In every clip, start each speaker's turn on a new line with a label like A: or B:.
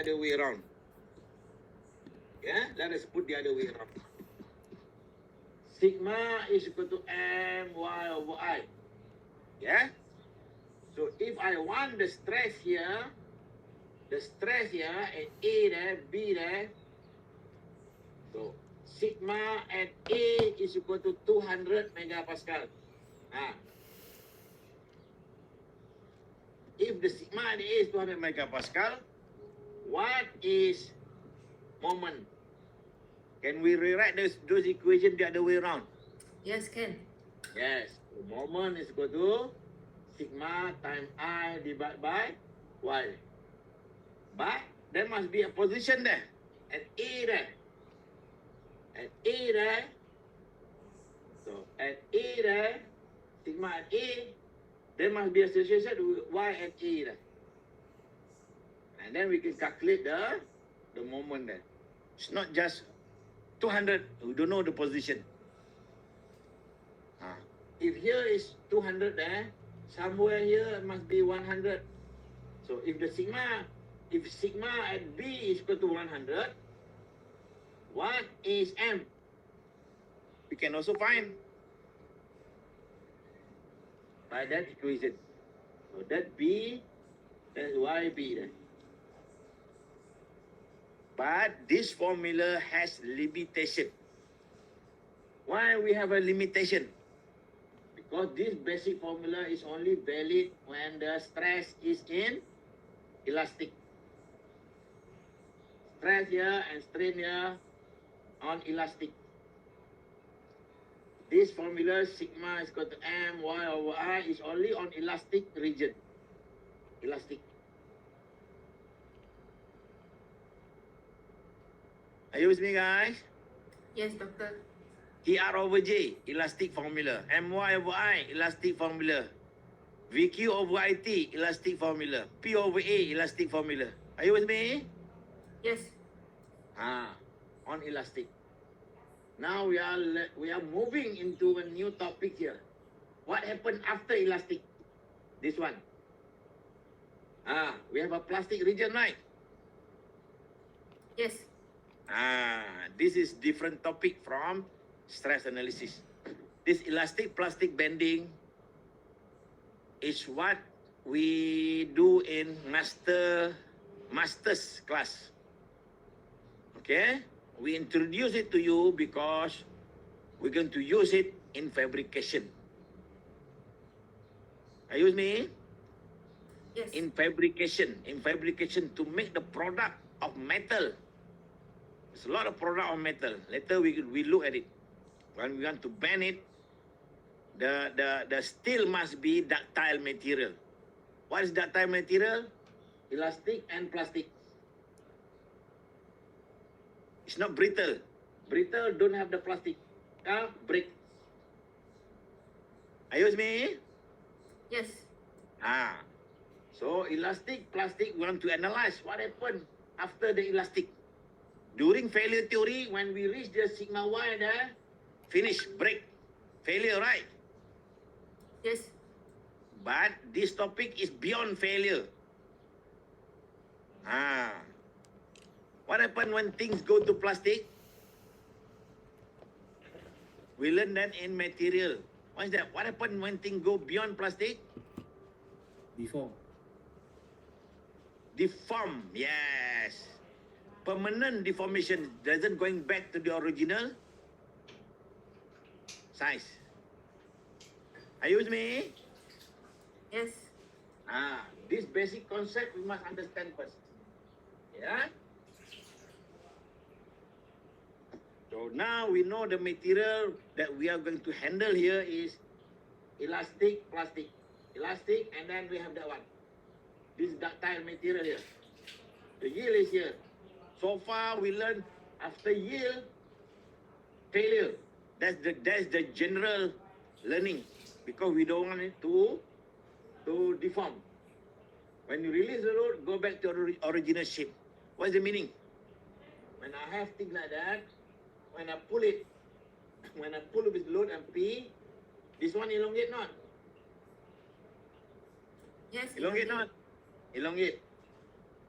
A: other way around. Yeah, let us put the other way around. Sigma is equal to my over I. Yeah? So if I want the stress here at A there, B there, so sigma at A is equal to 200 megapascal. If the sigma at A is 200 megapascal, what is moment? Can we rewrite those equations the other way around?
B: Yes, can.
A: Yes. So moment is equal to sigma times I divided by Y. But there must be a position there. At A there. At A there. So at A there, sigma at A, there must be association with Y at A there. And then we can calculate the moment there. It's not just 200, we don't know the position. If here is 200 there, somewhere here must be 100. So if sigma at B is equal to 100, what is M? We can also find by that equation. So that B, that's YB there. But this formula has limitation. Why we have a limitation? Because this basic formula is only valid when the stress is in elastic. Stress here and strain here on elastic. This formula sigma is equal to my over I is only on elastic region. Elastic. Are you with me, guys?
B: Yes, doctor.
A: TR over J, elastic formula. My over I, elastic formula. VQ over IT, elastic formula. P over A, elastic formula. Are you with me?
B: Yes.
A: On elastic. Now we are moving into a new topic here. What happened after elastic? This one. We have a plastic region, right?
B: Yes.
A: This is different topic from stress analysis. This elastic plastic bending is what we do in master's class. Okay? We introduce it to you because we're going to use it in fabrication. Are you with me?
B: Yes.
A: In fabrication to make the product of metal. There's a lot of product of metal. Later we look at it. When we want to bend it, the steel must be ductile material. What is ductile material? Elastic and plastic. It's not brittle. Brittle don't have the plastic. Break. Are you with me?
B: Yes.
A: So elastic, plastic, we want to analyze what happened after the elastic. During failure theory, when we reach the sigma Y there, finish, break, failure, right?
B: Yes.
A: But this topic is beyond failure. What happened when things go to plastic? We learn that in material. What is that? What happened when things go beyond plastic? Deform, yes. Permanent deformation doesn't going back to the original size. Are you with me?
B: Yes.
A: This basic concept we must understand first. Yeah? So now we know the material that we are going to handle here is elastic, plastic. Elastic, and then we have that one. This ductile material here. The yield is here. So far we learned after yield, failure. That's the general learning, because we don't want it to deform. When you release the load, go back to the original shape. What's the meaning? When I have things like that, when I pull it with load and P, this one elongate not?
B: Yes.
A: Elongate not? Elongate.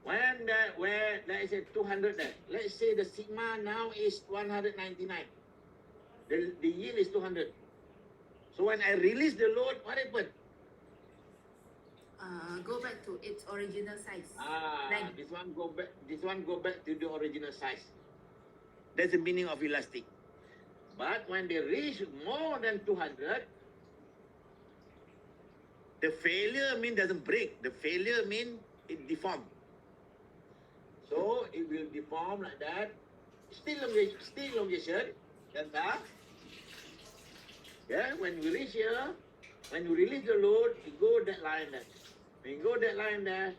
A: where let's say 200 there. Let's say the sigma now is 199. The yield is 200. So when I release the load, what happened?
B: Go back to its original size.
A: This one go back. This one go back to the original size. That's the meaning of elastic. But when they reach more than 200, the failure mean doesn't break. The failure mean it deform. So it will deform like that. Still elongation. Delta. Yeah, when we reach here, when you release the load, you go that line there. When you go that line there,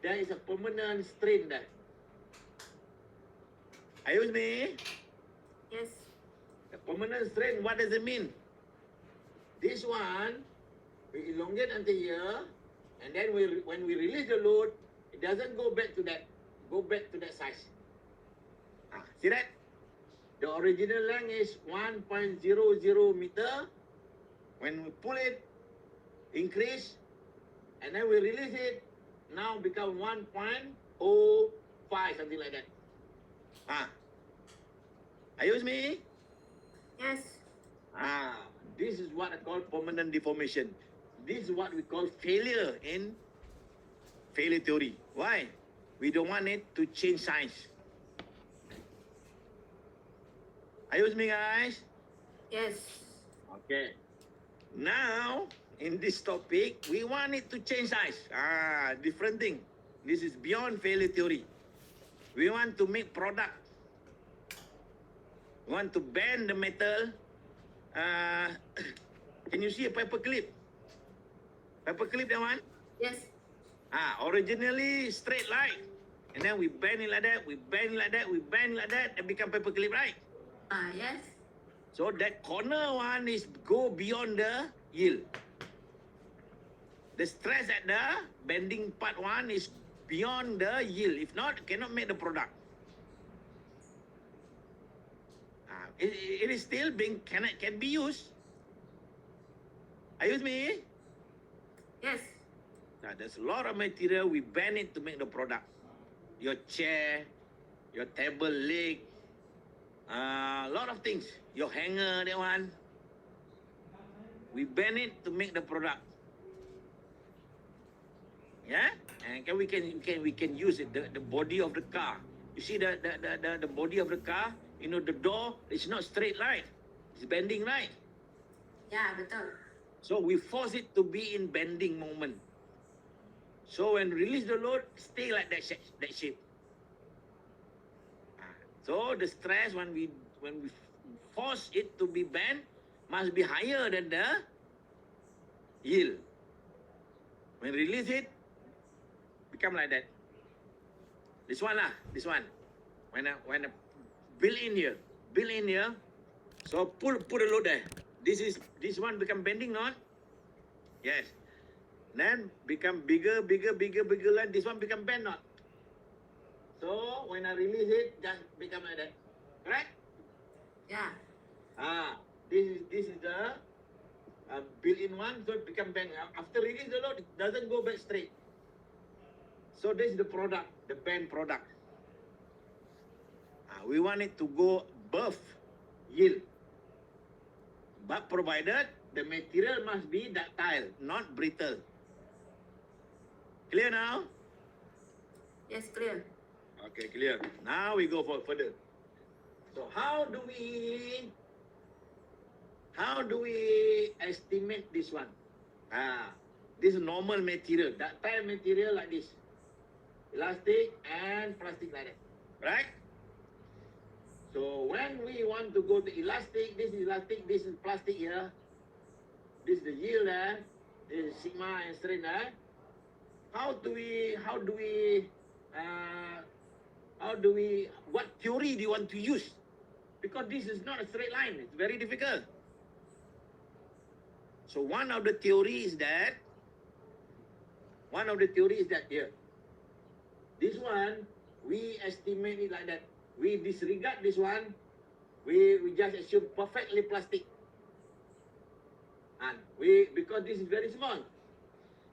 A: there is a permanent strain there. Are you with me?
B: Yes.
A: The permanent strain, what does it mean? This one, we elongate until here, and then when we release the load, it doesn't go back to that size. See that? The original length is 1.00 meter. When we pull it, increase, and then we release it, now become 1.05, something like that. Are you with me?
B: Yes.
A: This is what I call permanent deformation. This is what we call failure in failure theory. Why? We don't want it to change size. Are you with me, guys?
B: Yes.
A: Okay. Now, in this topic, we want it to change size. Different thing. This is beyond failure theory. We want to make product. We want to bend the metal. Can you see a paper clip? Paper clip, that one?
B: Yes.
A: Originally straight line. And then we bend it like that, we bend it like that, we bend it like that, and become paper clip, right?
B: Yes.
A: So that corner one is go beyond the yield. The stress at the bending part one is beyond the yield. If not, cannot make the product. It is still can be used. Are you with me?
B: Yes.
A: There's a lot of material we bend it to make the product. Your chair, your table leg, a lot of things. Your hanger, that one. We bend it to make the product. Yeah, and we can use it. The body of the car. You see the body of the car. You know the door. It's not straight line. It's bending right.
B: Yeah, betul.
A: So we force it to be in bending moment. So when release the load, stay like that shape. So the stress when we force it to be bent must be higher than the yield. When release it, become like that. This one. When I build in here. So put the load there. This one become bending, not? Yes. Then become bigger line. This one become bend, not? So when I release it, just become like that. Correct?
B: Yeah.
A: This is the built-in one, so it become bend. After release the load, it doesn't go back straight. So this is the product, the bend product. We want it to go above yield. But provided the material must be ductile, not brittle. Clear now?
B: Yes, clear.
A: Okay, clear. Now we go for further. So how do we estimate this one? This is normal material, ductile material like this. Elastic and plastic like that. Right? So when we want to go to elastic, this is plastic here. This is the yield there. This is sigma and strain there. What theory do you want to use? Because this is not a straight line. It's very difficult. So one of the theory is that here. This one, we estimate it like that. We disregard this one. We just assume perfectly plastic. And because this is very small.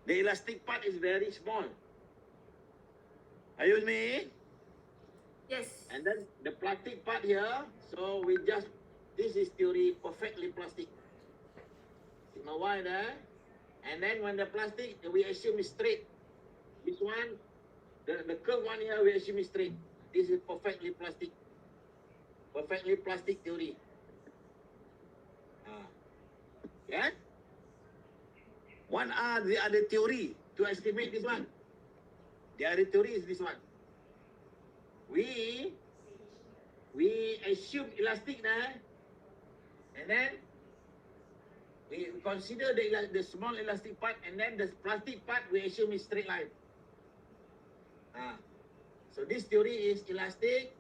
A: The elastic part is very small. Are you with me?
B: Yes.
A: And then the plastic part here, so this is theory, perfectly plastic. Sigma Y there. And then when the plastic, we assume is straight. This one, the curve one here, we assume is straight. This is perfectly plastic. Perfectly plastic theory. Yeah? One are the other theory to estimate this one. The other theory is this one. We assume elastic there, and then we consider the small elastic part, and then the plastic part we assume is straight line. So this theory is elastic,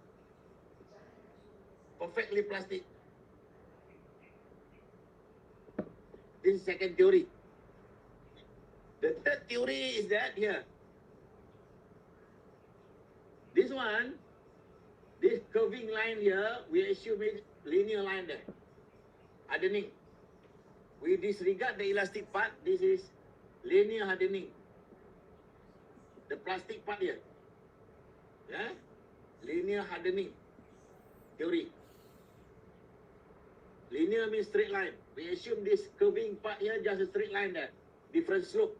A: perfectly plastic. This is second theory. The third theory is that here. This one, this curving line here, we assume is linear line there. Hardening. We disregard the elastic part. This is linear hardening. The plastic part here. Yeah? Linear hardening theory. Linear means straight line. We assume this curving part here just a straight line there. Different slope.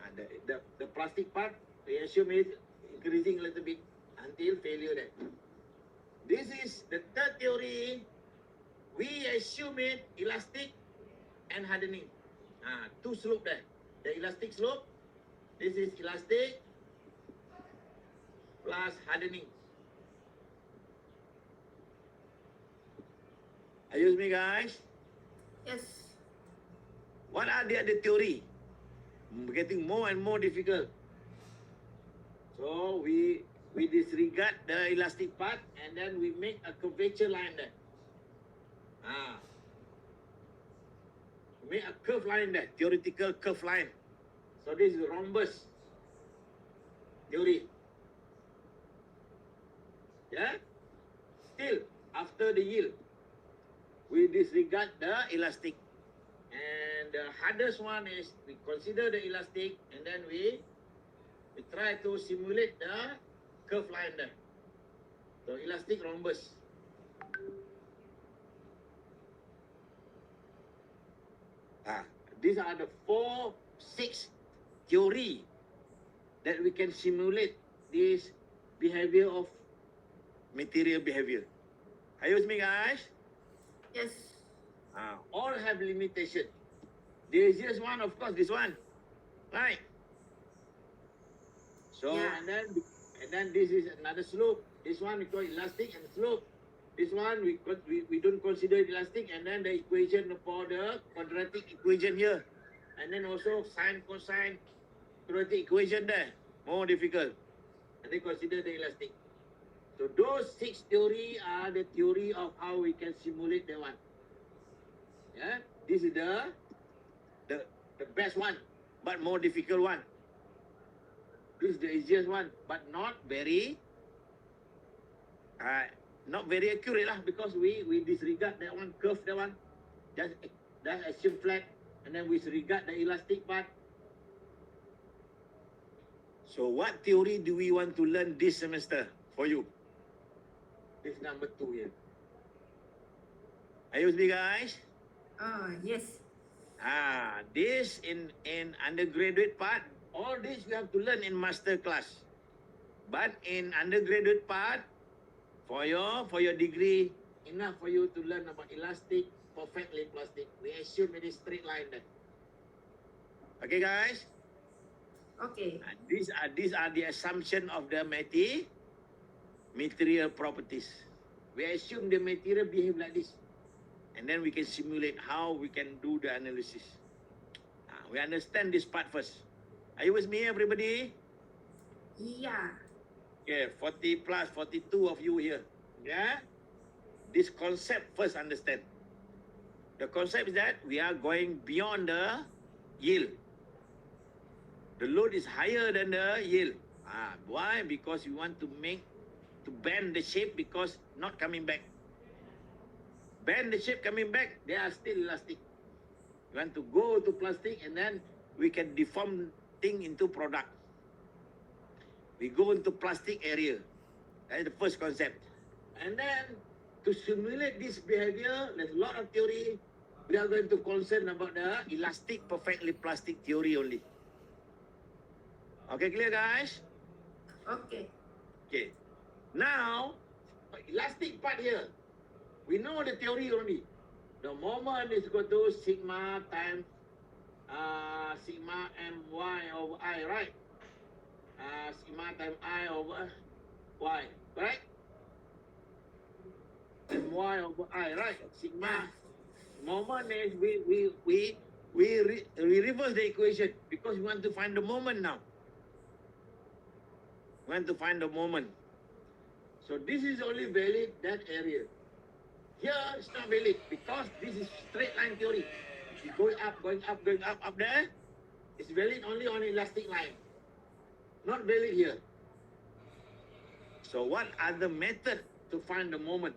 A: And the plastic part, we assume is increasing a little bit until failure there. This is the third theory. We assume it elastic and hardening. Two slope there. The elastic slope. This is elastic plus hardening. Are you with me, guys?
B: Yes.
A: What are the other theory? Getting more and more difficult. So we disregard the elastic part and then we make a curvature line there. Make a curve line there, theoretical curve line. So this is rhombus theory. Yeah? Still, after the yield, we disregard the elastic. And the hardest one is we consider the elastic and then we try to simulate the curve line there. So elastic rhombus. These are the 6 theory that we can simulate this behavior of material behavior. Are you with me, guys?
B: Yes.
A: All have limitation. The easiest one, of course, this one, right? So
B: Yeah.
A: and then this is another slope. This one we call elastic and slope. This one we don't consider it elastic, and then the equation for the quadratic equation here, and then also sine cosine quadratic equation there, more difficult, and they consider the elastic. So those 6 theory are the theory of how we can simulate the one. Yeah, this is the best one, but more difficult one. This is the easiest one, but not very accurate lah, because we disregard that one, curve that one, just assume flat, and then we disregard the elastic part. So what theory do we want to learn this semester for you? This number 2 here. Are you with me, guys?
B: Oh, yes.
A: This in undergraduate part, all this we have to learn in master class. But in undergraduate part, for your degree, enough for you to learn about elastic, perfectly plastic. We assume it is straight line then. Okay, guys?
B: Okay.
A: These are the assumption of the material properties. We assume the material behave like this. And then we can simulate how we can do the analysis. We understand this part first. Are you with me, everybody?
B: Yeah.
A: Okay, 40 plus 42 of you here. Yeah? This concept first understand. The concept is that we are going beyond the yield. The load is higher than the yield. Why? Because we want to bend the shape because not coming back. Bend the shape coming back, they are still elastic. We want to go to plastic and then we can deform thing into product. we go into plastic area. That's the first concept. And then to simulate this behavior, there's a lot of theory. We are going to concern about the elastic perfectly plastic theory only. Okay, clear guys?
B: Okay.
A: Okay. Now, elastic part here. We know the theory already. The moment is equal to sigma times sigma my over I, right? Sigma times I over y, right? My over I, right? Sigma. Moment is we reverse the equation because we want to find the moment now. We want to find the moment. So this is only valid that area. Here it's not valid because this is straight line theory. It's going up, up there. It's valid only on elastic line. Not valid here. So what are the methods to find the moment?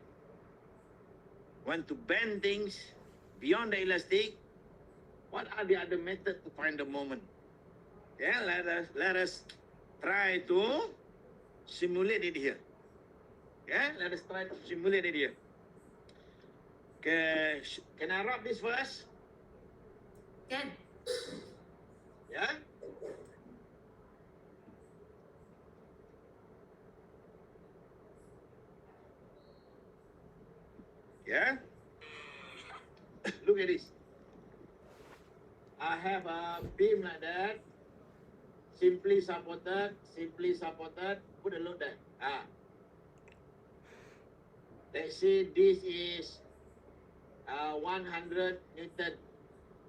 A: Want to bend things beyond the elastic? What are the other methods to find the moment? Yeah, let us try to simulate it here. Yeah, let us try to simulate it here. Okay, can I rub this first?
B: Can.
A: Yeah? Yeah? Look at this. I have a beam like that. Simply supported. Put a load there. Let's say this is 100 Newton.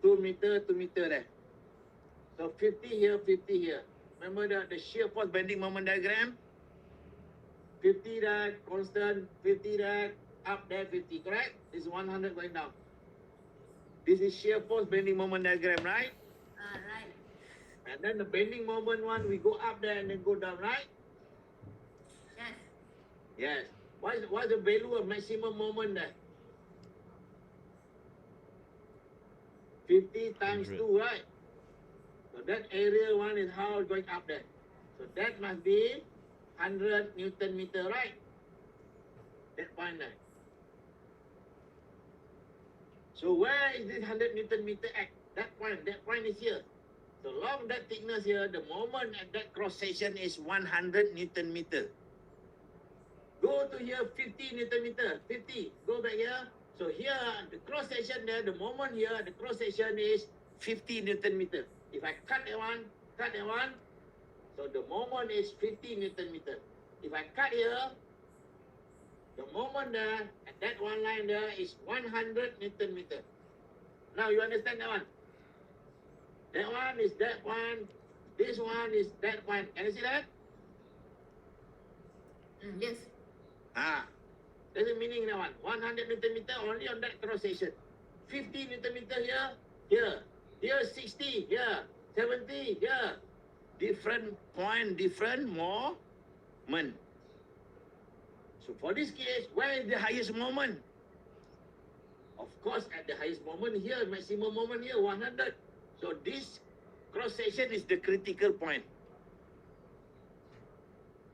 A: 2 meter there. So 50 here, 50 here. Remember the shear force bending moment diagram? 50 there, constant, 50 there, up there, 50, correct? This is 100 going down. This is shear force bending moment diagram, right?
B: Right.
A: And then the bending moment one, we go up there and then go down, right?
B: Yes.
A: Yes. What's the value of maximum moment there? 50 times
C: 100.
A: 2, right? So that area one is how it's going up there. So that must be 100 Newton meter, right? That point there. So where is this 100 Newton meter at? That point is here. So along that thickness here, the moment at that cross section is 100 Newton meter. Go to here, 50 Newton meter, 50. Go back here. So here, the cross section there, the moment here, the cross section is 50 Newton meter. If I cut that one, so the moment is 50 Newton meter. If I cut here, the moment there, at that one line there is 100 Newton meter. Now you understand that one? That one is that one. This one is that one. Can you see that?
B: Yes.
A: There's a meaning in that one. 100 Newton meter only on that cross section. 50 Newton meter here. Here 60, here. 70, here. Different point, different moment. So for this case, where is the highest moment? Of course, at the highest moment here, maximum moment here, 100. So this cross section is the critical point.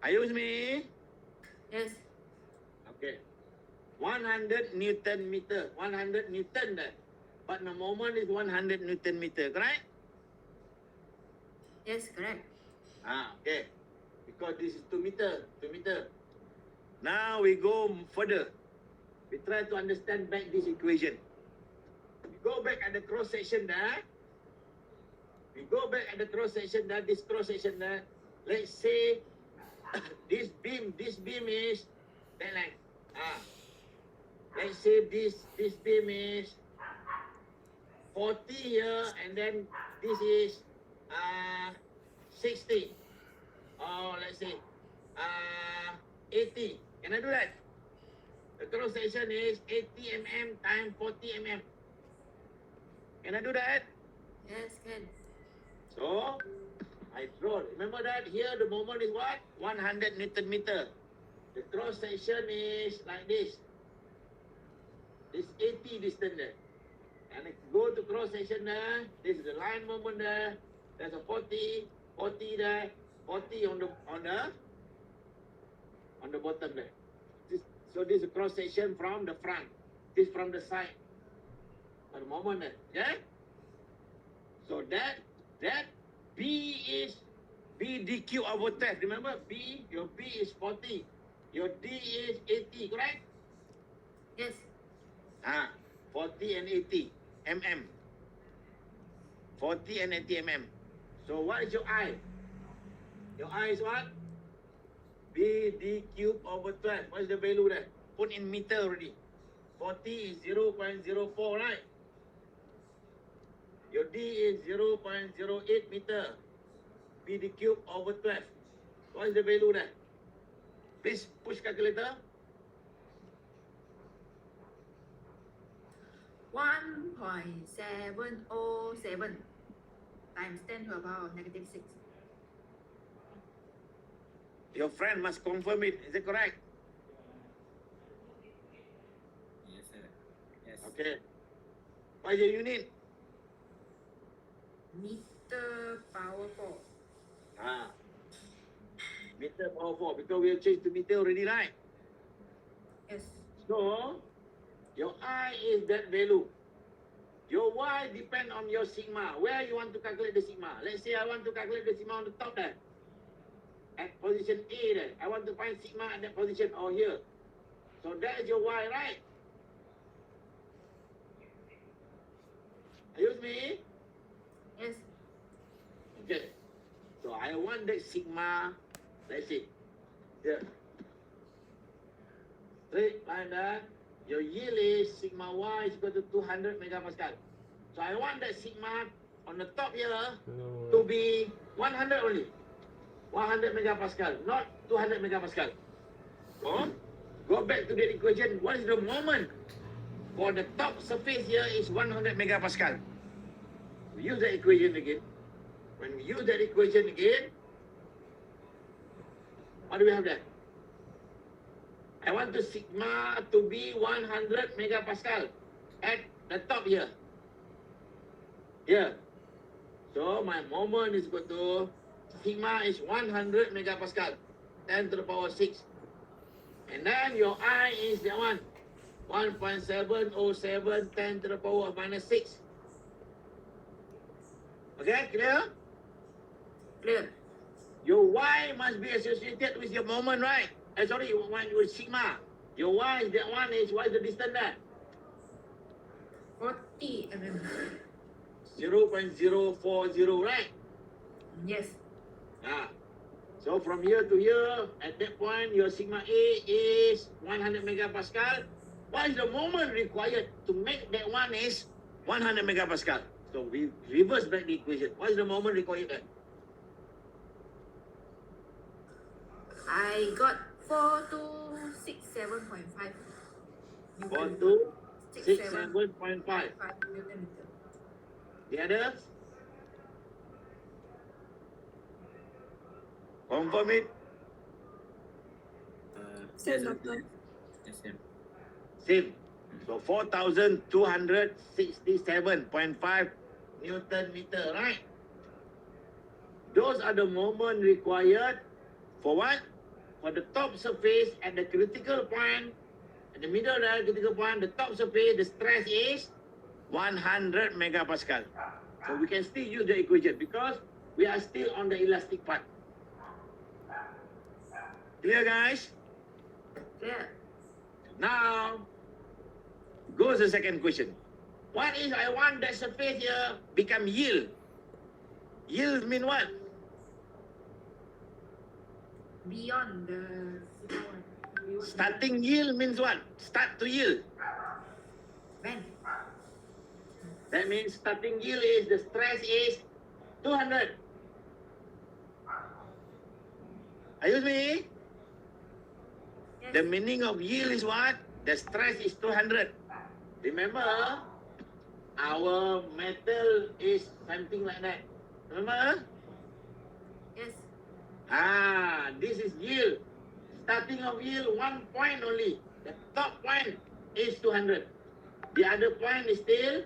A: Are you with me?
B: Yes.
A: Okay. 100 Newton meter. 100 Newton there. But the moment is 100 Newton meter, correct?
B: Yes, correct.
A: Okay. Because this is 2 meter. Now we go further. We try to understand back this equation. We go back at the cross section there. This cross section there. Let's say this beam is that length. Let's say this beam is 40 here, and then this is 60. Or let's say 80. Can I do that? The cross section is 80 mm times 40 mm. Can I do that?
B: Yes, can.
A: So, I draw. Remember that here the moment is what? 100 Newton meter. The cross section is like this. This 80 distance there. And if you go to cross section there, this is the line moment there. There's a 40 there, 40 40 on the bottom there. So this is a cross section from the front. This from the side. For the moment there. Yeah? So that B is B D cube over 12. Remember B, your B is 40. Your D is 80, correct?
B: Yes.
A: 40 and 80 mm. 40 and 80 mm. So what is your I? Your I is what? B D cube over 12. What is the value there? Put in meter already. 40 is 0.04, right? Your D is 0.08 meter. B D cube over 12. What is the value there? Please push calculator.
B: 1.707 times 10 to the power of negative 6.
A: Your friend must confirm it. Is it correct?
C: Yes, sir. Yes.
A: Okay. What is your unit?
B: Meter power 4.
A: Meter power 4. Because we have changed to meter already, right?
B: Yes.
A: So, your I is that value. Your Y depend on your sigma. Where you want to calculate the sigma? Let's say I want to calculate the sigma on the top there. At position A there. I want to find sigma at that position or here. So that is your Y, right? Are you with me?
B: Yes.
A: Okay. So I want that sigma, let's see. Here. Straight line there. Your yield is sigma Y is equal to 200 megapascal. So I want that sigma on the top here to be 100 only. 100 megapascal, not 200 megapascal. So, go back to the equation. What is the moment for the top surface here is 100 megapascal. We use the equation again. When we use that equation again, what do we have there? I want the sigma to be 100 megapascal at the top here. Here. So my moment is equal to sigma is 100 megapascal, 10 to the power 6. And then your I is the one, 1.707, 10 to the power of minus 6. Okay, clear?
B: Clear.
A: Your Y must be associated with your moment, right? Sorry, with sigma. Your Y is that one is, what is the distance there?
B: 40 mm.
A: 0.040, right?
B: Yes.
A: So from here to here, at that point, your sigma A is 100 megapascal. What is the moment required to make that one is 100 megapascal? So we reverse back the equation. What is the moment required there?
B: I got 4267.5.
A: 4267.5.
B: Newton meter.
A: The others? Confirm it.
C: Yes, sir. Yes, sir.
A: Same. So 4,267.5 Newton meter, right? Those are the moment required for what? For the top surface at the critical point, at the middle of the critical point, the top surface, the stress is 100 megapascal. So we can still use the equation because we are still on the elastic part. Clear, guys?
B: Clear.
A: Now, goes the second question. What is I want that surface here become yield? Yield mean what?
B: Beyond the
A: Starting yield means what? Start to yield.
B: when?
A: That means starting yield is, the stress is 200. Are you with me?
B: Yes.
A: The meaning of yield is what? The stress is 200. Remember, our metal is something like that. Remember?
B: Yes.
A: This is yield. Starting of yield, 1 point only. The top point is 200. The other point is still,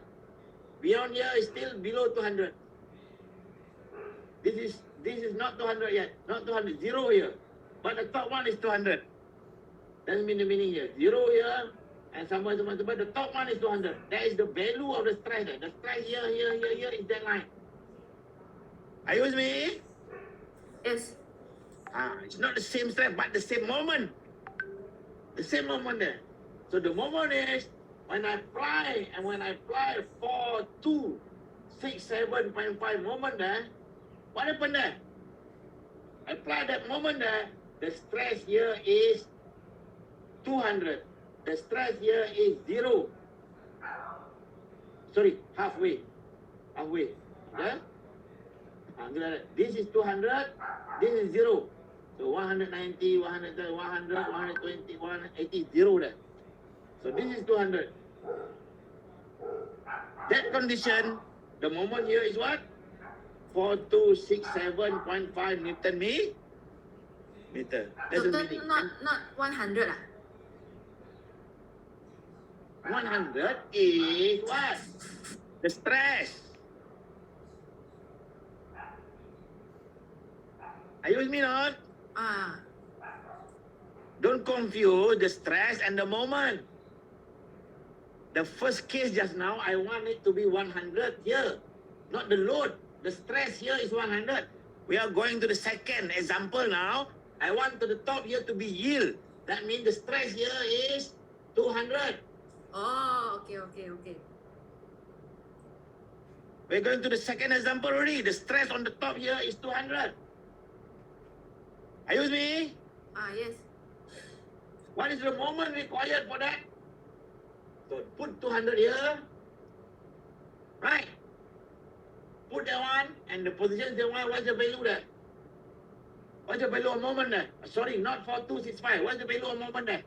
A: beyond here is still below 200. This is this is not 200 yet, not 200, zero here. But the top one is 200. That's mean the meaning here. Zero here, and somewhere, the top one is 200. That is the value of the stress there. The stress here is that line. Are you with me?
B: Yes.
A: It's not the same stress, but the same moment. The same moment there. So the moment is when I apply 4267.5 moment there, what happened there? Apply that moment there, the stress here is 200. The stress here is 0. Sorry, halfway. Yeah? This is 200, this is 0. So 190, 100, 120, 180, 0 there. So this is 200. That condition, the moment here is what? 4267.5 Newton meter. That's the
B: Total
A: meaning.
B: not 100 ah?
A: 100 is what? The stress. Are you with me not?
B: Ah,
A: Don't confuse the stress and the moment. The first case just now, I want it to be 100 here, not the load. The stress here is 100. We are going to the second example now. I want to the top here to be yield. That means the stress here is 200.
B: oh, okay.
A: We're going to the second example already. The stress on the top here is 200. Are you with me?
B: Ah, yes.
A: What is the moment required for that? So put 200 here. Right. Put that one and the position that one, what's the value there? What's the value of moment there? Sorry, not 4265. What's the value of moment there?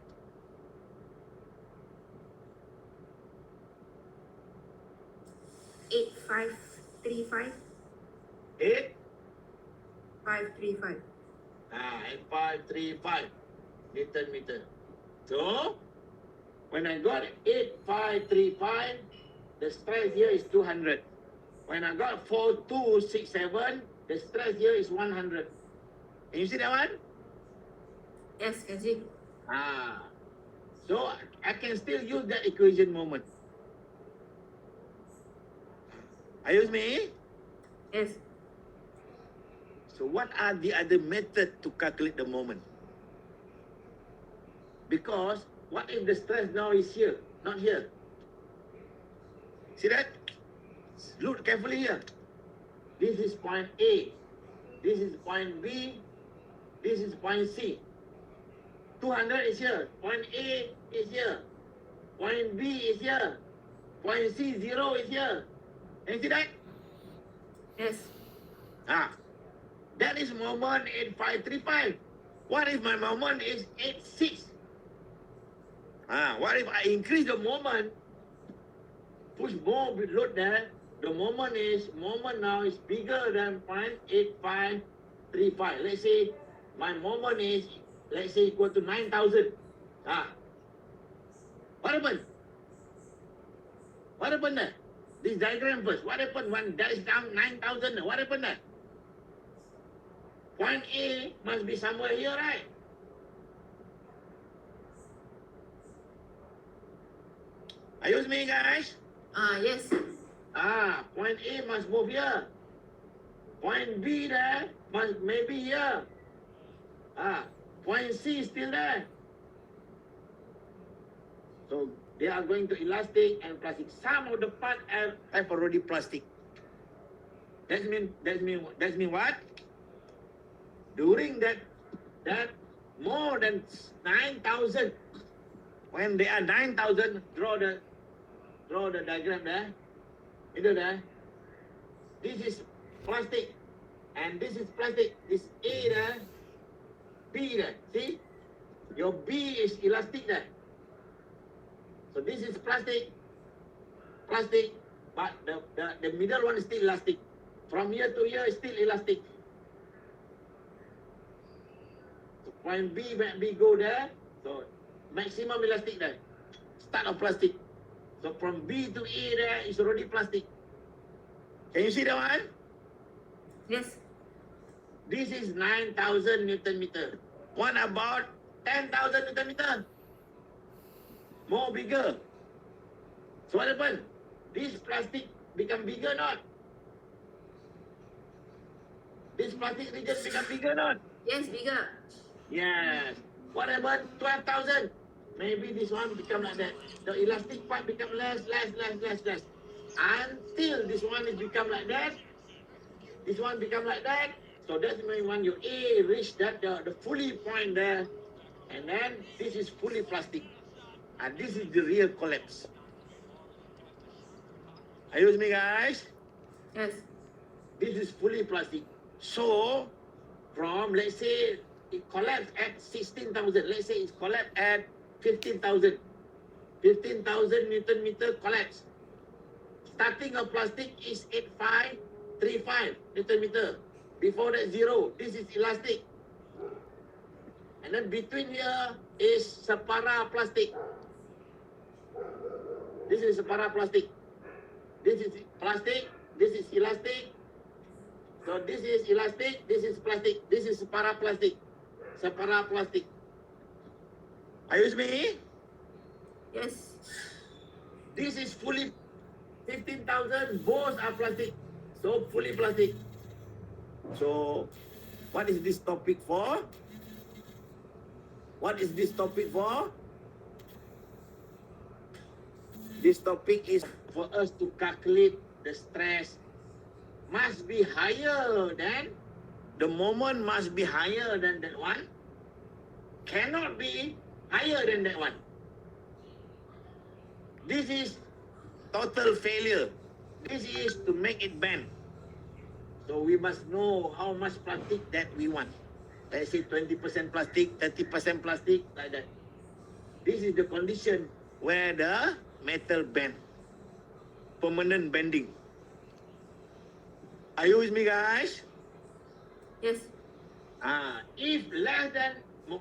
B: Eight five three five
A: 8?
B: 535.
A: 8535 Newton meter. So, when I got 8535, the stress here is 200. When I got 4267, the stress here is 100. Can you see that one?
B: Yes, can see.
A: So I can still use that equation moment. Are you with me?
B: Yes.
A: So what are the other methods to calculate the moment? Because what if the stress now is here, not here? See that? Look carefully here. This is point A. This is point B. This is point C. 200 is here. Point A is here. Point B is here. Point C, 0 is here. Can you see that?
B: Yes.
A: That is moment 8535. What if my moment is 86? What if I increase the moment, push more load there, the moment now is bigger than 0.8535. Let's say my moment is, let's say, equal to 9,000. What happened? What happened there? This diagram first. What happened when that is down 9,000? What happened there? Point A must be somewhere here, right? Are you with me, guys?
B: Yes.
A: Point A must move here. Point B there must maybe here. Point C is still there. So they are going to elastic and plastic. Some of the part have already plastic. That mean what? During that more than 9,000, when they are 9,000, draw the diagram there. Into there. This is plastic, and this is plastic. This A there, B there. See, your B is elastic there. So this is plastic, but the middle one is still elastic. From here to here is still elastic. So point B go there. So maximum elastic there. Start of plastic. So from B to A there is already plastic. Can you see that one?
B: Yes.
A: This is 9,000 Newton meter. What about 10,000 Newton meter? More bigger. So what happened? This plastic become bigger not? This plastic region become bigger not?
B: Yes, bigger.
A: Yes. What happened? 12,000. Maybe this one become like that. The elastic part become less. Until this one is become like that. This one become like that. So that's when you reach that the fully point there. And then this is fully plastic. And this is the real collapse. Are you with me, guys?
B: Yes.
A: This is fully plastic. So, from, let's say, it collapsed at 16,000. Let's say it's collapsed at 15,000. 15,000 Newton meter collapse. Starting of plastic is 8,535 Newton meter. Before that, 0. This is elastic. And then between here is separa plastic. This is separa plastic. This is plastic. This is elastic. So this is elastic. This is plastic. This is separa plastic. Separa plastic. Are you with me?
B: Yes.
A: This is fully 15,000. Both are plastic. So fully plastic. So what is this topic for? What is this topic for? This topic is for us to calculate the stress must be higher than, the moment must be higher than that one. Cannot be higher than that one. This is total failure. This is to make it bend. So we must know how much plastic that we want. Let's say 20% plastic, 30% plastic, like that. This is the condition where the metal bend. Permanent bending. Are you with me, guys?
B: Yes.
A: If less than,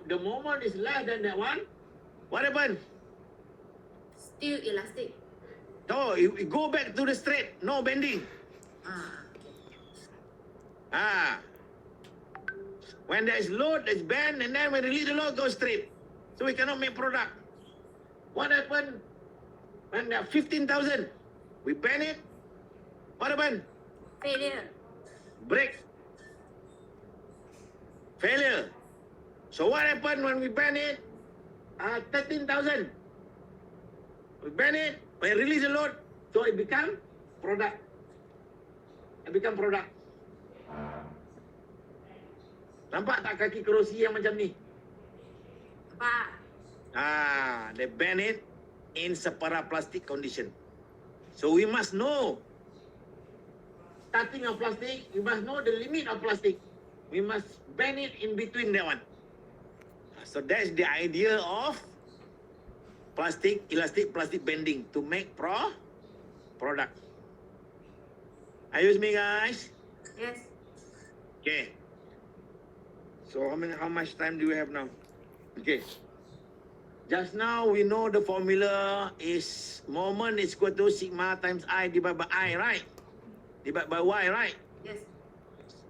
A: the moment is less than that one, what happened?
B: Still elastic.
A: No, you go back to the straight, no bending.
B: Okay.
A: When there is load, there's bend, and then when release the load, goes straight. So we cannot make product. What happened when there are 15,000? We bend it. What happened?
B: Failure.
A: Break. Failure. So what happened when we bend it? 13,000. We bend it, we release the load, so it become product. It become product. Nampak tak kaki kerusi yang macam ni?
B: Nampak.
A: They bend it in separa plastic condition. So we must know starting of plastic, we must know the limit of plastic. We must bend it in between that one. So that's the idea of plastic, elastic, plastic bending to make product. Are you with me, guys?
B: Yes.
A: Okay. So how much time do we have now? Okay. Just now we know the formula is moment is equal to sigma times I divided by I, right? Divided by Y, right?
B: Yes.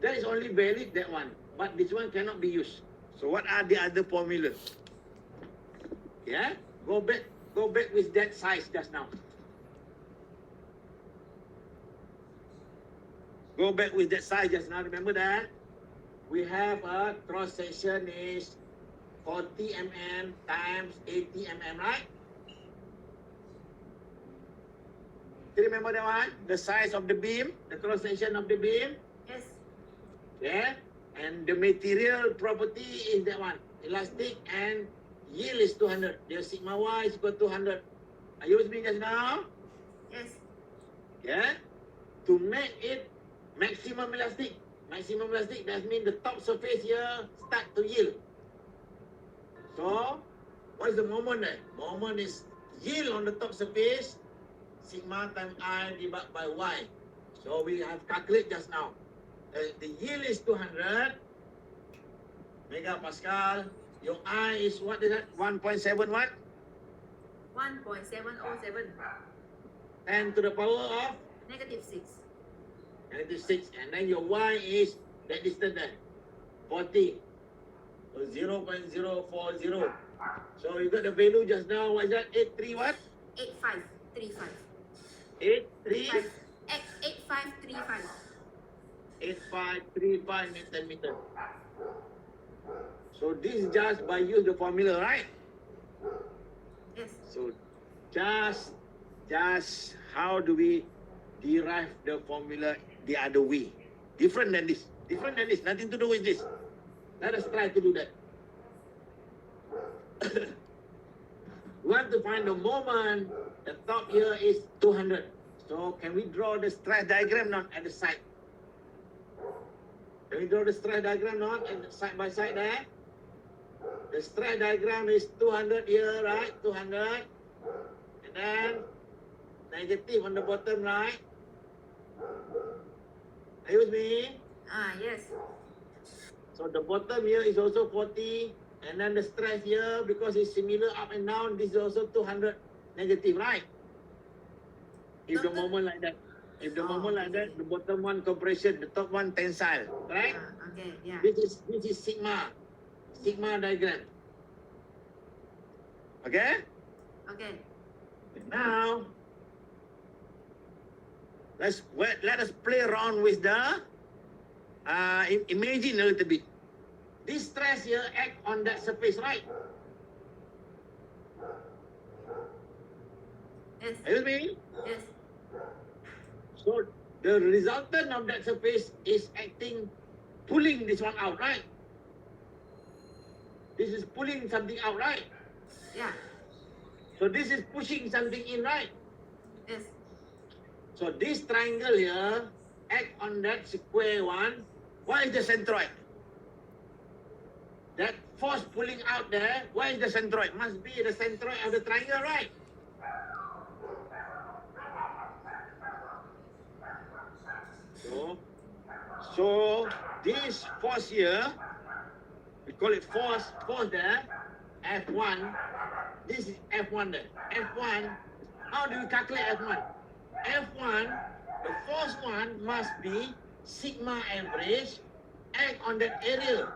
A: That is only valid, that one. But this one cannot be used. So what are the other formulas? Yeah? Go back with that size just now. Go back with that size just now. Remember that? We have a cross section is 40 mm times 80 mm, right? Do you remember that one? The size of the beam, the cross section of the beam.
B: Yes.
A: Yeah? And the material property is that one. Elastic and yield is 200. The sigma y is equal to 100. Are you with me just now?
B: Yes.
A: Yeah? To make it maximum elastic. Maximum elastic, that means the top surface here start to yield. So, what is the moment there? Moment is yield on the top surface, sigma times I divided by y. So we have calculated just now. The yield is 200 megapascal. Your I is what is that? 1.7 what?
B: 1.707.
A: 10 to the power of
B: -6.
A: -6. And then your Y is that distance there. 40. So 0.040. So you got the value just now, what is that? 83 what?
B: 8535.
A: 83
B: 8535.
A: 8535 Newton meter. So this is just by use the formula, right?
B: Yes.
A: So just how do we derive the formula the other way? Different than this. Nothing to do with this. Let us try to do that. We want to find the moment. The top here is 200. So can we draw the stress diagram now at the side? Can we draw the stress diagram now and side by side there? The stress diagram is 200 here, right? 200. And then negative on the bottom right. Are you with me?
B: Yes.
A: So the bottom here is also 40. And then the stress here, because it's similar up and down, this is also 200 negative, right? If the moment like that. If the moment like that, the bottom one compression, the top one tensile, right?
B: Okay, yeah.
A: This is sigma diagram. Okay?
B: Okay.
A: Now, let us play around with the imagine a little bit. This stress here act on that surface, right?
B: Yes.
A: Are you with me?
B: Yes.
A: So the resultant of that surface is acting, pulling this one out, right? This is pulling something out, right?
B: Yeah.
A: So this is pushing something in, right?
B: Yes.
A: So this triangle here act on that square one. What is the centroid? That force pulling out there, what is the centroid? Must be the centroid of the triangle, right? So this force here, we call it force there, F1. This is F1 there. F1, how do we calculate F1? F1, the force one must be sigma average act on that area.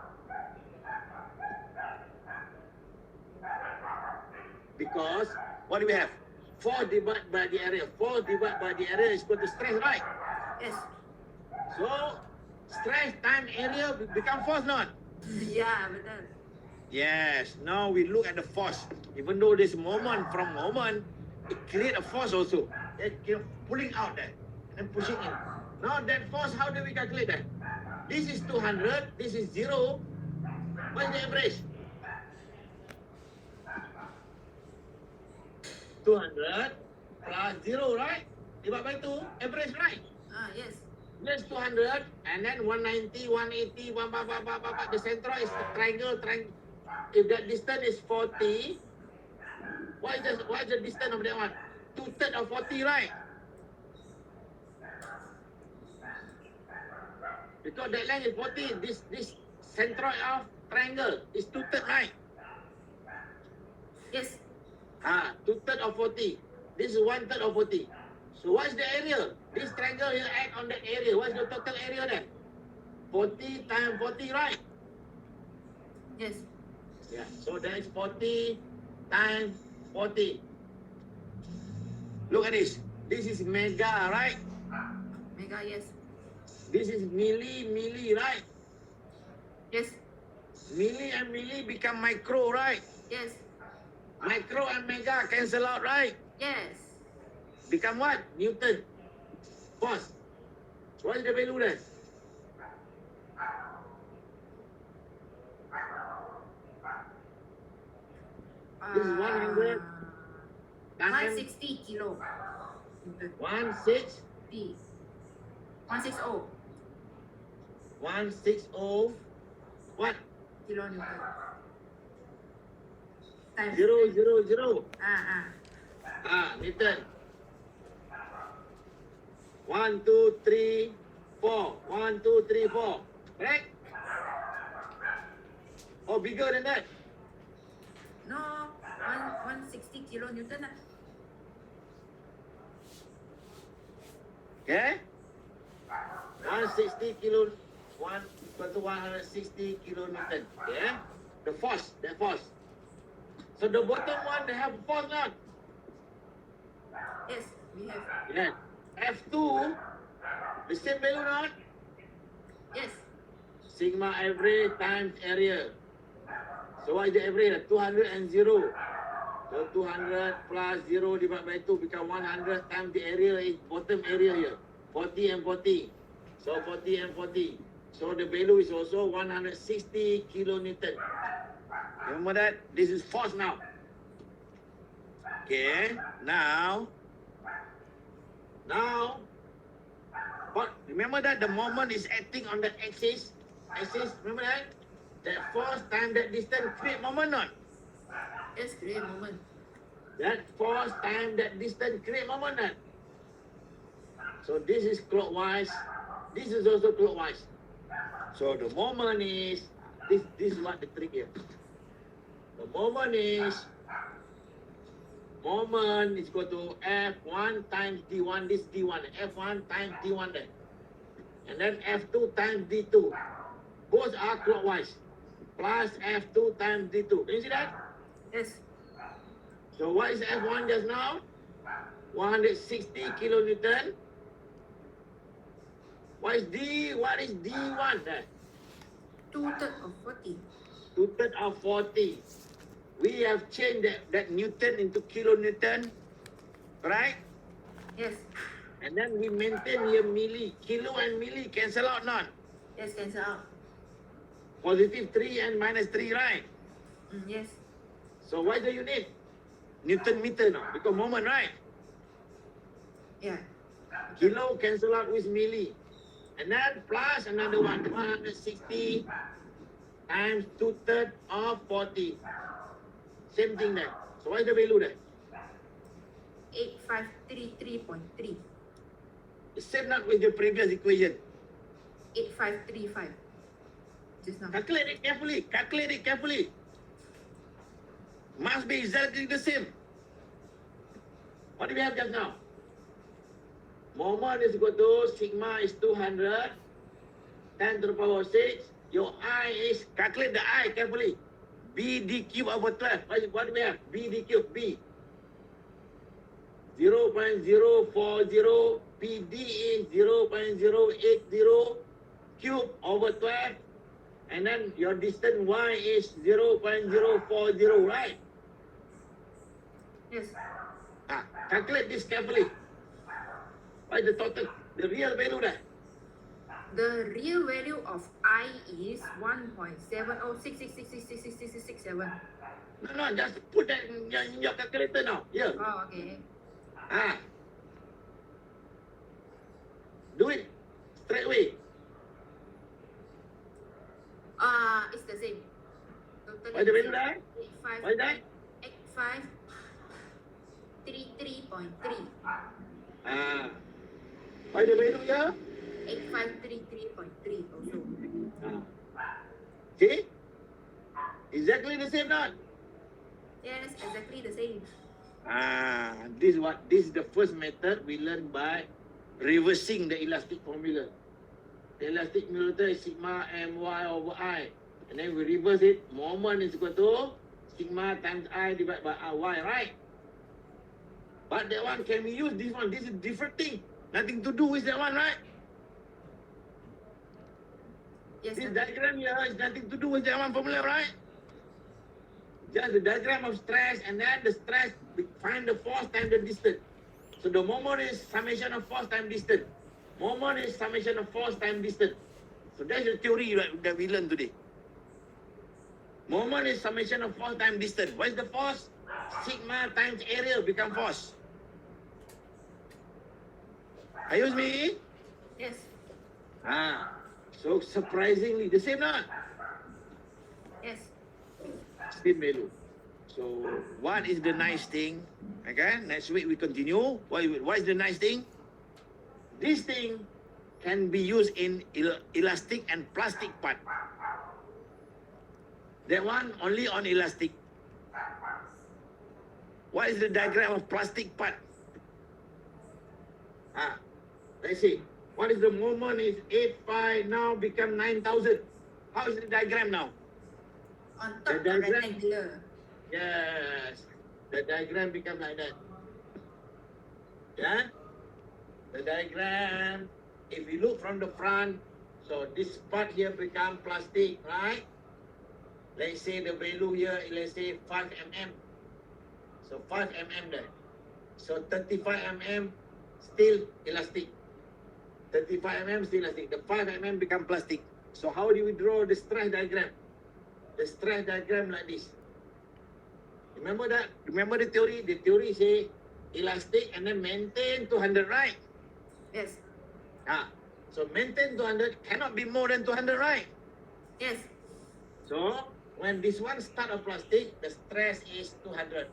A: Because, what do we have? 4 divided by the area. 4 divided by the area is equal to stress, right?
B: Yes.
A: So, stress times area become force not?
B: Yeah, betul.
A: Yes. Now we look at the force. Even though this moment, from moment, it create a force also. It keep pulling out there and pushing in. Now that force, how do we calculate that? This is 200, this is 0. What is the average? 200 plus 0, right? Divided by 2, average, right?
B: Yes.
A: That's 200, and then 190, 180, the central is triangle. If that distance is 40, what is the distance of that one? 2/3 of 40, right? Because that length is 40, this centroid of triangle is 2/3, right?
B: Yes.
A: 2/3 of 40. This is 1/3 of 40. So what's the area? This triangle here act on that area. What's the total area then? 40 times 40, right?
B: Yes.
A: Yeah. So that is 40 times 40. Look at this. This is mega, right?
B: Mega, yes.
A: This is milli, right?
B: Yes.
A: Milli and milli become micro, right?
B: Yes.
A: Micro and mega cancel out, right?
B: Yes.
A: Become what? Newton. Force. What is the value then? This is 100 times
B: 160 kilo.
A: 160.
B: 160
A: 160. What?
B: kilo Newton. Times
A: 000. Newton. 1, 2, 3, 4. 1, 2, 3, 4. Correct? Or bigger than that?
B: No, 160 kilo Newton.
A: Okay? 160 kilo. 1, equal to 160 kilonewton. Yeah? The force, that force. So the bottom one, they have force not?
B: Yes, we have.
A: Yeah. F2, the same value not?
B: Yes.
A: Sigma average times area. So what is the average? 200 and 0. So 200 plus 0 divided by 2 become 100 times the area is bottom area here. 40 and 40. So 40 and 40. So the value is also 160 kilonewton. Remember that? This is force now. Okay, now, but remember that the moment is acting on the axis, remember that? That force times that distance create moment not?
B: Yes, create moment.
A: That force times that distance create moment not? So this is clockwise, this is also clockwise. So the moment is, this is what the trick here. The moment is equal to F1 times D1, this D1, F1 times D1 there. And then F2 times D2. Both are clockwise. Plus F2 times D2. Can you see that?
B: Yes.
A: So what is F1 just now? 160 kilonewton. What is D1 there?
B: 2/3 of 40.
A: 2/3 of 40. We have changed that Newton into kilonewton, right?
B: Yes.
A: And then we maintain here milli. Kilo and milli cancel out not?
B: Yes, cancel out.
A: Positive 3 and minus 3, right?
B: Yes.
A: So what is the unit? Newton meter now, because moment, right?
B: Yeah.
A: Kilo cancel out with milli. And then plus another one, 160 times 2/3 of 40. Same thing there. So what is the value there?
B: 8533.3.
A: Same not with the previous equation.
B: 8535. Just now.
A: Calculate it carefully. Must be exactly the same. What do we have just now? Moment is equal to sigma is 200, 10 to the power 6. Your I is, calculate the I carefully. B d cube over 12. What do we have? B d cube, B. 0.040. PD is 0.080 cube over 12. And then your distance Y is 0.040, right?
B: Yes.
A: Calculate this carefully. What is the total, the real value there?
B: The real value of I is 1.7066666667.
A: No, just put that in your calculator now. Here.
B: Oh, okay.
A: Do it straight away.
B: It's the same. Totally
A: What is the value there?
B: 85.
A: What is that?
B: 8533.3.
A: What is the value here?
B: 8533.3 also.
A: See? Exactly the same not?
B: Yes, exactly the same.
A: This is the first method we learned by reversing the elastic formula. The elastic formula is sigma my over I. And then we reverse it. Moment is equal to sigma times I divided by y, right? But that one, can we use this one? This is different thing. Nothing to do with that one, right?
B: Yes,
A: This
B: sir.
A: diagram here is nothing to do with that one formula, right? Just the diagram of stress, and then the stress, we find the force times the distance. So the moment is summation of force times distance. Moment is summation of force times distance. So that's the theory that we learned today. Moment is summation of force times distance. What is the force? Sigma times area become force. Are you with me?
B: Yes.
A: So surprisingly, the same not?
B: Yes.
A: Same value. So what is the nice thing? Okay, next week we continue. What is the nice thing? This thing can be used in elastic and plastic part. That one only on elastic. What is the diagram of plastic part? Let's see. What is the moment is 8,500 now become 9,000. How is the diagram now?
B: On top of
A: diagram-
B: rectangular.
A: Yes. The diagram becomes like that. Yeah? The diagram, if you look from the front, so this part here become plastic, right? Let's say the value here, let's say 5 mm. So 5 mm there. So 35 mm still elastic. 35 mm still elastic. The 5 mm become plastic. So how do we draw the stress diagram? The stress diagram like this. Remember that? Remember the theory? The theory say elastic and then maintain 200, right?
B: Yes.
A: So maintain 200 cannot be more than 200, right?
B: Yes.
A: So when this one start of plastic, the stress is 200,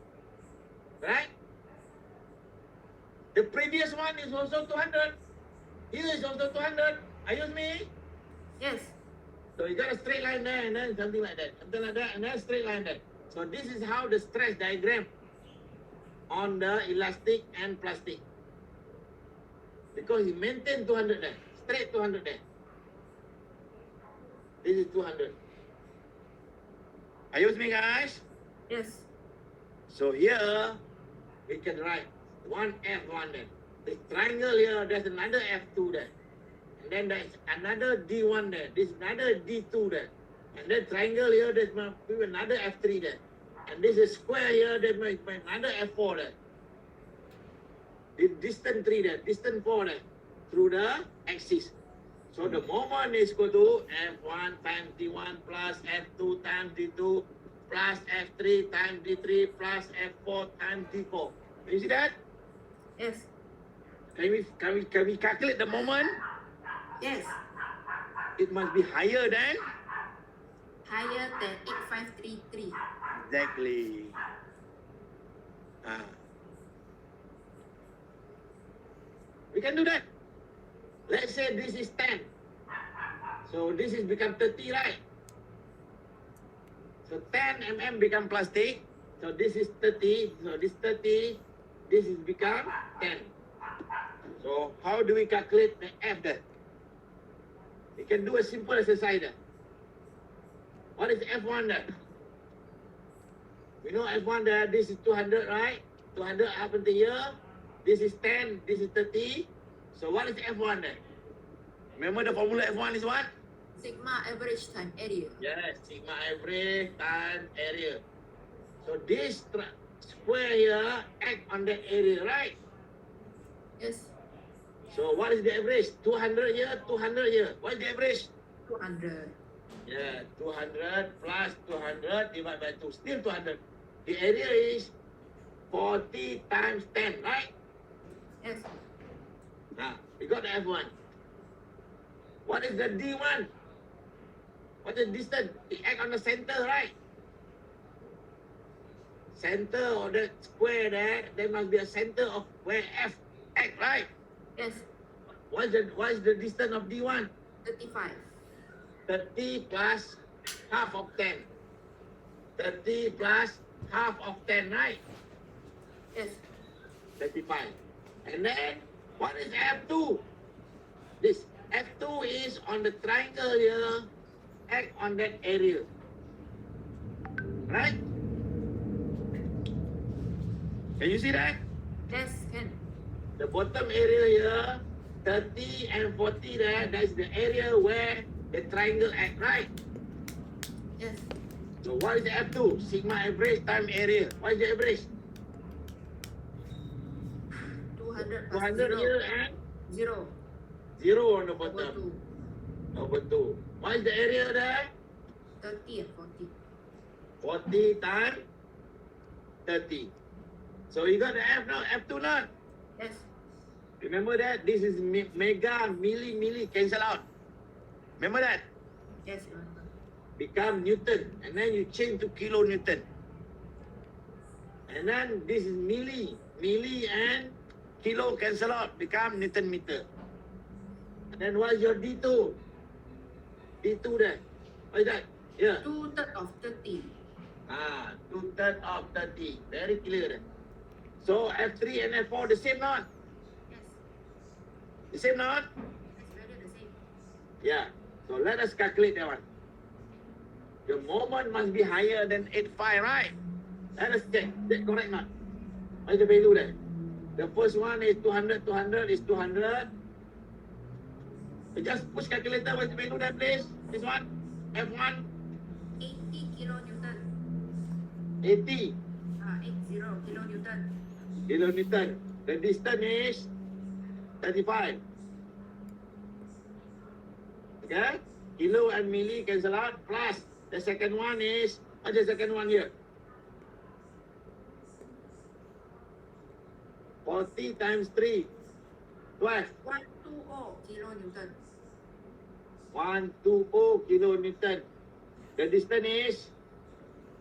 A: right? The previous one is also 200. Here is also 200. Are you with me?
B: Yes.
A: So you got a straight line there and then something like that, and then straight line there. So this is how the stress diagram on the elastic and plastic. Because you maintain 200 there, straight 200 there. This is 200. Are you with me, guys?
B: Yes.
A: So here we can write one F1 there. This triangle here, there's another F2 there. And then there's another D1 there. This another D2 there. And then triangle here, there's another F3 there. And this is square here, there's another F4 there. The distant 3 there, distant 4 there. Through the axis. So the moment is equal to F1 times D1 plus F2 times D2 plus F3 times D3 plus F4 times D4. Can you see that?
B: Yes.
A: Can we calculate the moment?
B: Yes.
A: It must be higher than?
B: Higher than 8533.
A: Exactly. We can do that. Let's say this is 10. So this is become 30, right? So 10 mm become plastic. So this is 30. So this 30, this is become 10. So how do we calculate the F there? We can do a simple exercise there. What is F1 there? We know F1 there, this is 200, right? 200 up until here. This is 10, this is 30. So what is F1 there? Remember the formula F1 is what?
B: Sigma average time area.
A: Yes, sigma average times area. So this square here act on that area, right?
B: Yes.
A: So what is the average? 200 here, 200 here. What is the average?
B: 200.
A: Yeah, 200 plus 200 divided by 2, still 200. The area is 40 times 10, right?
B: Yes.
A: We got the F1. What is the D1? What is the distance? It act on the center, right? Center of the square there must be a center of where F act, right?
B: Yes.
A: What is the distance of D1?
B: 35.
A: 30 plus half of 10. 30 plus half of 10, right?
B: Yes.
A: 35. And then, what is F2? This F2 is on the triangle here, act on that area. Right? Can you see that?
B: Yes. Can.
A: The bottom area here, 30 and 40 there, that's the area where the triangle act, right?
B: Yes.
A: So what is the F2? Sigma average times area. What is the average?
B: 200 plus
A: 200 here
B: 0.
A: and
B: 0.
A: 0 on the
B: Over
A: bottom.
B: 2.
A: Over 2. What is the area there?
B: 30 and 40.
A: 40 times 30. So you got the F now, F2 not?
B: Yes.
A: Remember that? This is mega, milli, cancel out. Remember that?
B: Yes. Remember.
A: Become Newton. And then you change to kilonewton. And then this is milli and kilo cancel out. Become Newton meter. And then what is your D2? D2 there. What is that? Here.
B: 2/3 of 30.
A: 2/3 of 30. Very clear there. So F3 and F4 the same not?
B: Yes.
A: The same not?
B: Yes. Value the same.
A: Yeah. So let us calculate that one. The moment must be higher than 85, right? Let us check. That correct not? What is the value there? The first one is 200, 200 is 200. Just push calculator. What's the value there, please? This one? F1?
B: 80 kilonewton.
A: 80
B: 80 kilonewton.
A: kilonewton. The distance is 35. Okay? Kilo and milli cancel out. Plus the second one is, what's the second one here? 40 times 3. 12.
B: 120 kilonewton.
A: 120 kilonewton. The distance is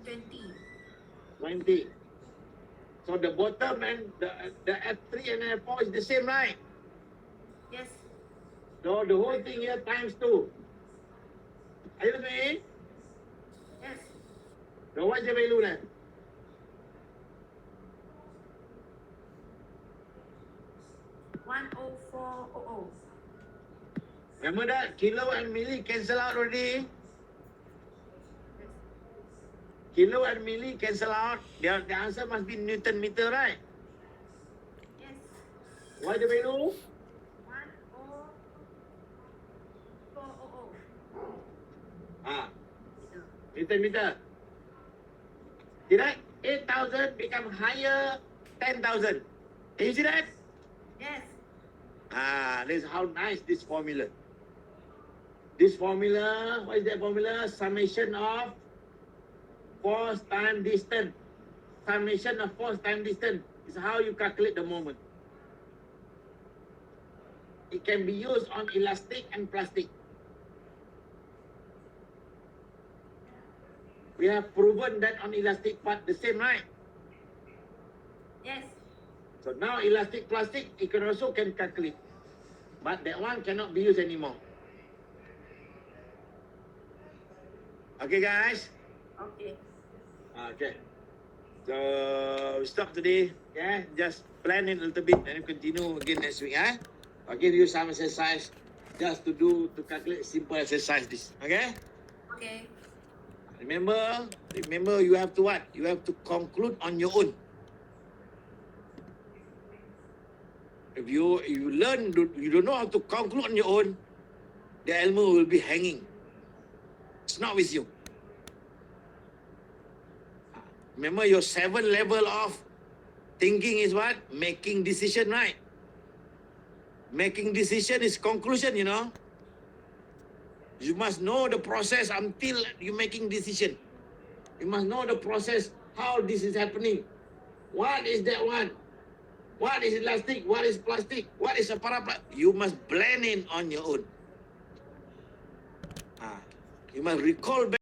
B: 20.
A: 20. So the bottom and the F3 and F4 is the same, right?
B: Yes.
A: So the whole thing here times 2. Are you with me?
B: Yes.
A: So what's the value then?
B: $104.00.
A: Remember that? Kilo and milli cancel out already.
B: Yes.
A: Kilo and milli cancel out. The answer must be Newton meter, right?
B: Yes.
A: What's the value?
B: 104.00.
A: Ah, Newton meter. See that? 8,000 become higher 10,000. Can you see that?
B: Yes.
A: Ah, this is how nice this formula. This formula, what is that formula? Summation of force time distance. Summation of force time distance is how you calculate the moment. It can be used on elastic and plastic. We have proven that on elastic part the same, right?
B: Yes.
A: So now elastic plastic, it can also calculate. But that one cannot be used anymore. Okay, guys?
B: Okay.
A: Okay. So, we stop today. Yeah, just plan it a little bit and continue again next week. I'll give you some exercise just to calculate simple exercise this. Okay?
B: Okay.
A: Remember you have to what? You have to conclude on your own. If you learn, you don't know how to conclude on your own, the ilmu will be hanging. It's not with you. Remember your 7 level of thinking is what? Making decision, right? Making decision is conclusion, you know. You must know the process until you making decision. You must know the process, how this is happening. What is that one? What is elastic? What is plastic? What is a paraplastic? You must blend in on your own. You must recall back.